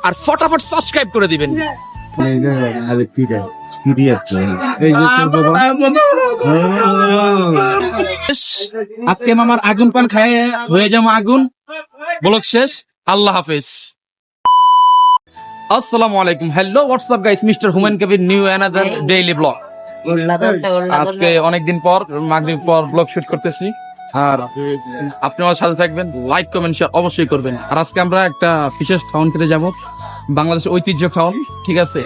আর ফটাফট সাবস্ক্রাইব করে দিবেন। আজকে মামার আগুন পান খায় হয়ে যাবো আগুন। ব্লগ শেষ, আল্লাহ হাফেজ। আসসালামু আলাইকুম, hello WhatsApp guys, mister Humayun Kabir, new another daily blog. আজকে অনেকদিন পর মাগরিব পর ব্লগ শুট করতেছি, আর আপনি আমার সাথে থাকবেন, লাইক কমেন্ট শেয়ার অবশ্যই করবেন। আর আজকে আমরা একটা বিশেষ খাওয়ান খেতে যাব, বাংলাদেশের ঐতিহ্য খাওয়ান, ঠিক আছে?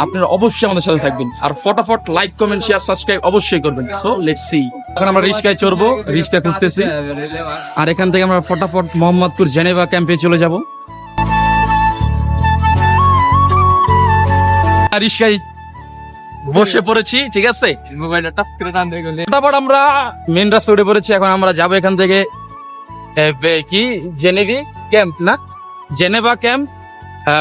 আপনারা অবশ্যই আমাদের সাথে থাকবেন, আর ফটাফট লাইক কমেন্ট শেয়ার সাবস্ক্রাইব অবশ্যই করবেন। So let's C. এখন আমরা রিস্কায় চড়বো, রিস্কা খুঁজতেছি, আর এখান থেকে আমরা ফটাফট মোহাম্মদপুর জেনেভা ক্যাম্পে চলে যাব। রিস্কায় বসে পড়েছি, ঠিক আছে? তারপর আমরা মেন রাস্তা উঠে পড়েছি। এখন আমরা যাবো এখান থেকে কি জেনেভি ক্যাম্প, না জেনেভা ক্যাম্প,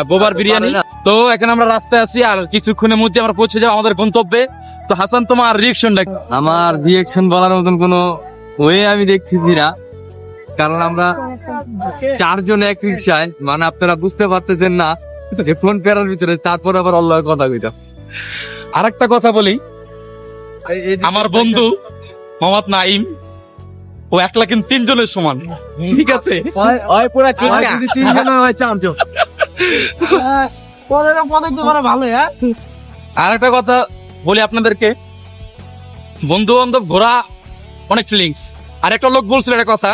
বোবার বিরিয়ানি। তো এখন আমরা রাস্তায় আছি, আর কিছুক্ষণের মধ্যে আমরা পৌঁছে যাবো আমাদের গন্তব্যে। তো হাসান, তোমার রিয়েকশনটা? আমার রিয়েকশন বলার মতন কোনো ওয়ে আমি দেখতেছি না, কারণ আমরা চারজন এক রিক্সায়, মানে আপনারা বুঝতে পারতেছেন না যে কোন প্যারার ভিতরে, তারপর আবার অল্লাহর কথা কইতাছে। আর একটা কথা বলি, আমার বন্ধু মোহাম্মদ নাইম, ও একলা কিন্তু তিনজনের সমান, ঠিক আছে? আর একটা কথা বলি আপনাদেরকে, বন্ধু বান্ধব ঘোরা অনেক ফিলিংস। আর একটা লোক বলছিল একটা কথা,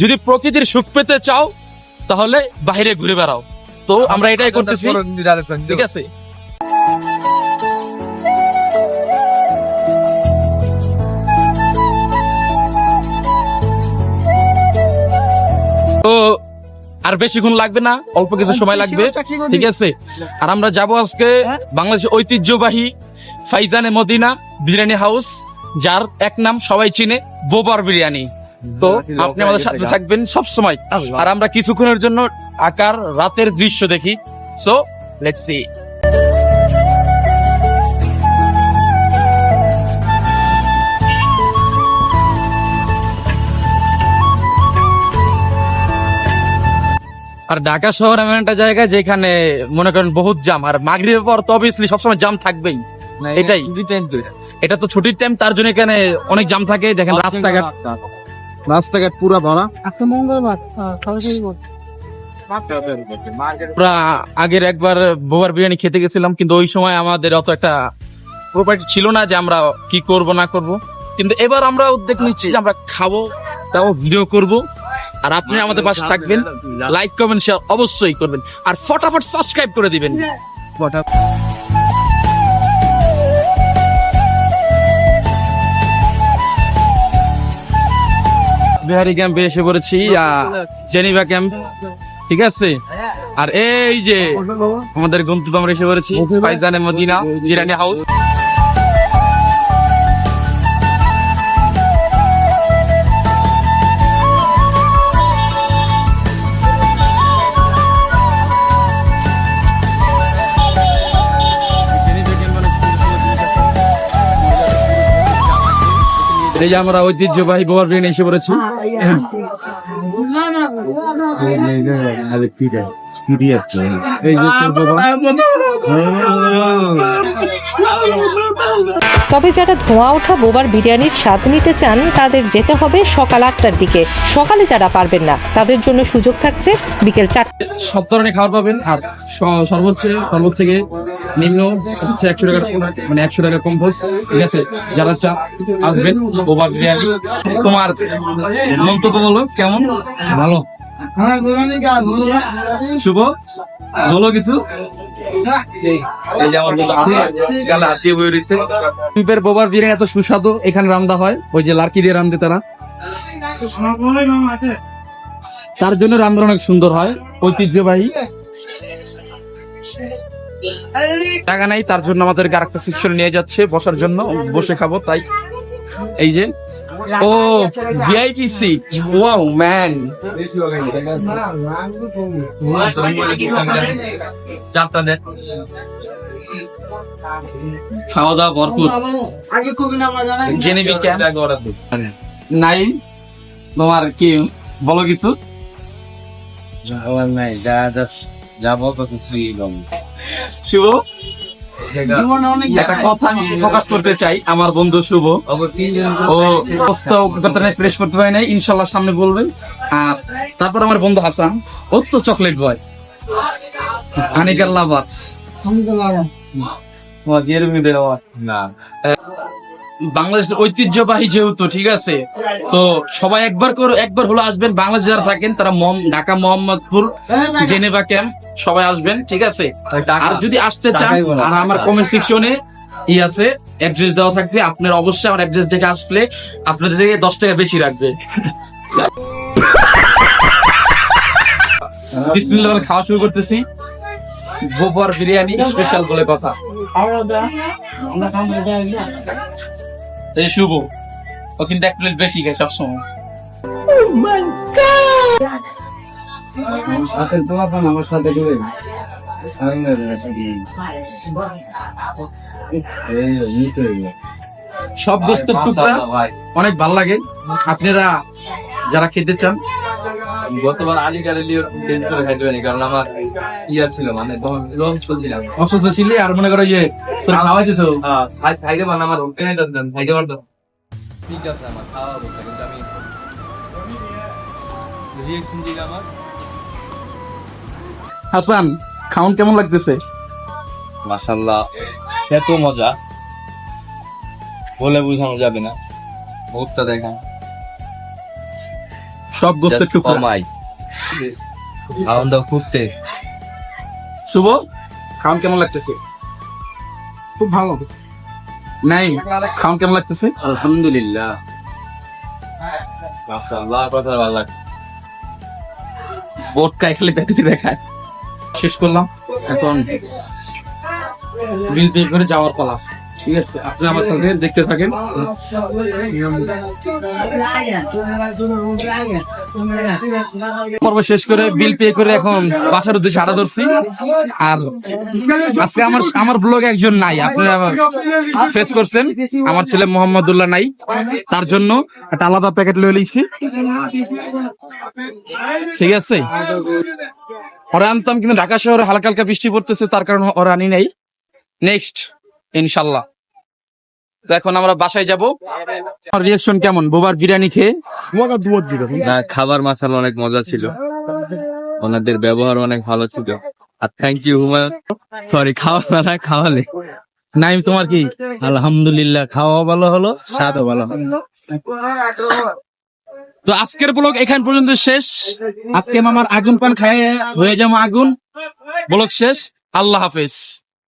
যদি প্রকৃতির সুখ পেতে চাও তাহলে বাইরে ঘুরে বেড়াও। তো আমরা এটাই করতেছি, ঠিক আছে? তো আর বেশিক্ষণ লাগবে না, অল্প কিছু সময় লাগবে, ঠিক আছে? আর আমরা যাবো আজকে বাংলাদেশের ঐতিহ্যবাহী ফাইজানে মদিনা বিরিয়ানি হাউস, যার এক নাম সবাই চিনে, বোবার বিরিয়ানি। তো আপনি আমাদের সাথে থাকবেন সব সময়, আর আমরা কিছুক্ষণের জন্য আকার রাতের দৃশ্য দেখি। So let's see. আর ঢাকা শহর এমন একটা জায়গা যেখানে মনে করেন বহুত জাম, আর মাগরিবের পর তো অবভিয়াসলি সবসময় জাম থাকবেই। এটাই, এটা তো ছুটির টাইম, তার জন্য এখানে অনেক জাম থাকে। দেখেন রাস্তাঘাট পুরা ভরা। আগের একবার বোবার বিরিয়ানি খেতে গেছিলাম, কিন্তু ওই সময় আমাদের অত একটা প্রপার্টি ছিল না যে আমরা কি করব না করব, কিন্তু এবার আমরা উদ্যোগ নিচ্ছি যে আমরা খাবো, তাও ভিডিও করব। আর আপনি আমাদের পাশে থাকবেন, লাইক কমেন্ট শেয়ার অবশ্যই করবেন, আর ফটাফট সাবস্ক্রাইব করে দিবেন। বিহারি ক্যাম্পে এসে পড়েছি, জেনিভা ক্যাম্প, ঠিক আছে? আর এই যে আমাদের গন্তব্য, আমরা এসে পড়েছি ফাইজানে মদিনা বিরিয়ানি হাউস। এই যে আমরা ঐতিহ্যবাহী বোবার বিরিয়ানি এসে পড়েছি। তবে যারা ধোঁয়া ওঠা বোবার বিরিয়ানির স্বাদ নিতে চান তাদের যেতে হবে সকাল 8টার দিকে। সকালে যারা পারবেন না তাদের জন্য সুযোগ থাকছে বিকেল 4টায়। সব ধরনের খাবার পাবেন, আর সর্বোচ্চ থেকে নিম্ন হচ্ছে 100 টাকার, মানে 100 টাকার কম খরচ, ঠিক আছে? যারা চা আসবেন বোবার বিরিয়ানি। তোমার মন্তব্য বলো, কেমন? ভালো? শুভ বলো কিছু। বোবার বিরিয়ানি এত সুস্বাদু, এখানে রান্না হয় ওই যে লার্কি দিয়ে রান্ধে তারা, তার জন্য রান্না অনেক সুন্দর হয়, ঐতিহ্যবাহী। টাকা নাই, তার জন্য আমাদেরকে আরেকটা সেকশন নিয়ে যাচ্ছে বসার জন্য, বসে খাবো তাই। এই যে ও ভিআইপি সিট, ওয়াও ম্যান। খাওয়া দাওয়া ভরপুর। জেনেভি ক্যাম্প নাই, তোমার কি বলো কিছু? নাই, যা বলতেছে শ্রীগম শুভ, একটা কথা আমি ফোকাস করতে চাই। আমার বন্ধু শুভ ও ফ্রেশ করতে পারে নাই, ইনশাল্লাহ সামনে বলবেন। আর তারপর আমার বন্ধু হাসান, ও তো চকলেট বয়, আনিকার লাভার। না বাংলাদেশের ঐতিহ্যবাহী যেহেতু, ঠিক আছে, তো সবাই একবার হলো আসবেন। বাংলাদেশ যারা থাকেন তারা ঢাকা মোহাম্মদপুর জেনেভা ক্যাম্প সবাই আসবেন, ঠিক আছে। আর যদি আসতে চান, আর আমার কমেন্ট সেকশনে আছে অ্যাড্রেস দেওয়া থাকবে, আপনার অবশ্যই আমার অ্যাড্রেস দেখে আসলে আপনাদের থেকে 10 টাকা বেশি রাখবে। বিসমিল্লাহ বলে খাওয়া শুরু করতেছি। গোবর বিরিয়ানি স্পেশাল বলে কথা। এই শুভ, ও কিন্তু 1 প্লেট বেশি খায় সবসময়। আমার সাথে সব গোস্তের টুকরা অনেক ভালো লাগে। আপনারা যারা খেতে চান, গতবার আলিগড়ে খাইতে পারি, কারণ আমার ইয়ার ছিল, মানে চলছিলাম অসুস্থ ছিলে, আর মনে করো যে তোর খাওয়াইতেছো। খাইতে পারেন, আমার খাইতে পারতাম। ঠিক আছে, আমার খাওয়া হচ্ছে, কিন্তু আমি রিয়েকশন দিলে আমার হাসান, খাউন কেমন লাগতেছে? মাশাআল্লাহ, এত মজা বলে বোঝানো যাবে না। মুখটা দেখা সব গোস্তের টুকরা। কমাই খাওয়ানটা খুব টেস্ট। শুভ, খাউন কেমন লাগতেছে? খুব ভালো। নাই, খাউন কেমন লাগতেছে? আলহামদুলিল্লাহ, মাশাআল্লাহ, কথা ভালো লাগছে। বোটকা খেলে ব্যাটারি দেখায়। শেষ করলাম, এখন বিল পে করে যাওয়ার পালা। ঠিক আছে, আপনি আমার সাথে দেখতে থাকেন। পর্ব শেষ করে বিল পে করে এখন বাসার উদ্দেশ্যে আড়া ধরছি। আর আজকে আমার ব্লগে একজন নাই, আপনারা ফেস করছেন। আমার ছেলে মোহাম্মদুল্লাহ নাই, তার জন্য একটা আলাদা প্যাকেট লয়ে লিখছি। ঠিক আছে, ওরা আনতাম, কিন্তু ঢাকা শহরে হালকা হালকা বৃষ্টি পড়তেছে, তার কারণে ওরা আনি নাই। নেক্সট ইনশাল্লাহ। তো এখন আমরা বাসায় যাব। রিয়াকশন কেমন বোবার বিরিয়ানি খেয়ে? না, খাবার মাসালা অনেক মজা ছিল, ওনাদের ব্যবহার অনেক ভালো ছিল। আর থ্যাংক ইউ হুমায়ুন, সরি খাওয়া না খাওয়ালে। নাইম, তোমার কি? আলহামদুলিল্লাহ, খাওয়া ভালো হলো, স্বাদও ভালো হলো। তো আজকের ব্লগ এখান পর্যন্ত শেষ। আজকে আমার আগুন পান খায় হয়ে যাবো আগুন। ব্লগ শেষ। আল্লাহ হাফেজ।